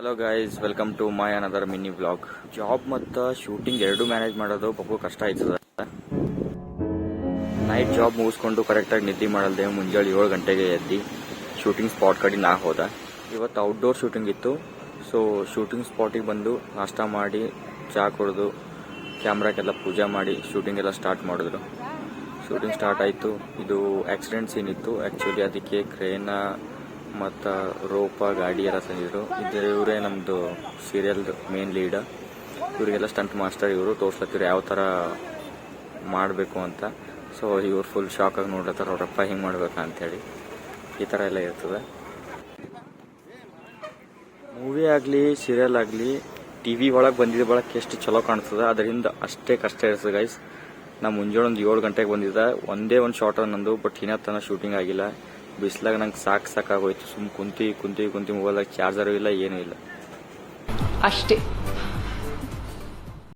Hello guys, welcome to my another mini vlog. Job ಮತ್ತು shooting ಎರಡು manage ಮಾಡೋದು ಪಾಪ ಕಷ್ಟ ಆಯ್ತದ. ನೈಟ್ ಜಾಬ್ ಮುಗಿಸ್ಕೊಂಡು ಕರೆಕ್ಟಾಗಿ ನಿದ್ದೆ ಮಾಡಲ್ದೆ ಮುಂಜಾನೆ 7 ಗಂಟೆಗೆ ಎದ್ದು ಶೂಟಿಂಗ್ ಸ್ಪಾಟ್ ಕಡೆ ನಾ ಹೋದ. ಇವತ್ತು ಔಟ್ಡೋರ್ ಶೂಟಿಂಗ್ ಇತ್ತು. ಸೊ ಶೂಟಿಂಗ್ ಸ್ಪಾಟಿಗೆ ಬಂದು ನಾಷ್ಟ ಮಾಡಿ ಚಹಾ ಕುಡಿದು ಕ್ಯಾಮ್ರಾಕ್ಕೆಲ್ಲ ಪೂಜೆ ಮಾಡಿ ಶೂಟಿಂಗ್ ಎಲ್ಲ ಸ್ಟಾರ್ಟ್ ಮಾಡಿದ್ರು. ಶೂಟಿಂಗ್ ಸ್ಟಾರ್ಟ್ ಆಯಿತು. ಇದು ಆಕ್ಸಿಡೆಂಟ್ ಸೀನ್ ಇತ್ತು. ಆ್ಯಕ್ಚುಲಿ ಅದಕ್ಕೆ ಕ್ರೇನ ಮತ್ತು ರೋಪ ಗಾಡಿ ಎಲ್ಲ ತಂದಿದ್ರು. ಇವರೇ ನಮ್ಮದು ಸೀರಿಯಲ್ದು ಮೇನ್ ಲೀಡ್. ಇವರಿಗೆಲ್ಲ ಸ್ಟಂಟ್ ಮಾಸ್ಟರ್. ಇವರು ತೋರ್ಸ್ಲತ್ತಿರು ಯಾವ ಥರ ಮಾಡಬೇಕು ಅಂತ. ಸೊ ಇವ್ರು ಫುಲ್ ಶಾಕಾಗಿ ನೋಡ್ಲತ್ತಾರ, ಅವರಪ್ಪ ಹಿಂಗೆ ಮಾಡ್ಬೇಕಾ ಅಂಥೇಳಿ. ಈ ಥರ ಎಲ್ಲ ಇರ್ತದೆ. ಮೂವಿ ಆಗಲಿ ಸೀರಿಯಲ್ ಆಗಲಿ ಟಿ ವಿ ಒಳಗೆ ಬಂದಿದ್ದ ಬಳಕೆ ಎಷ್ಟು ಚಲೋ ಕಾಣ್ತದೆ, ಅದರಿಂದ ಅಷ್ಟೇ ಕಷ್ಟ ಇರ್ತದೆ ಗೈಸ್. ನಾ ಮುಂಜಾನೆ ಒಂದು 7 ಗಂಟೆಗೆ ಬಂದಿದ್ದೆ. ಒಂದೇ ಒಂದು ಶಾರ್ಟ್ ನಂದು, ಬಟ್ ಇನ್ನೂ ಶೂಟಿಂಗ್ ಆಗಿಲ್ಲ. ಬಿಸ್ಲಾಗ ನಂಗೆ ಸಾಕಾಗೋಯ್ತು. ಸುಮ್ ಕುಂತಿ ಮೊಬೈಲ್ದಾಗ ಚಾರ್ಜರು ಇಲ್ಲ, ಏನೂ ಇಲ್ಲ ಅಷ್ಟೇ.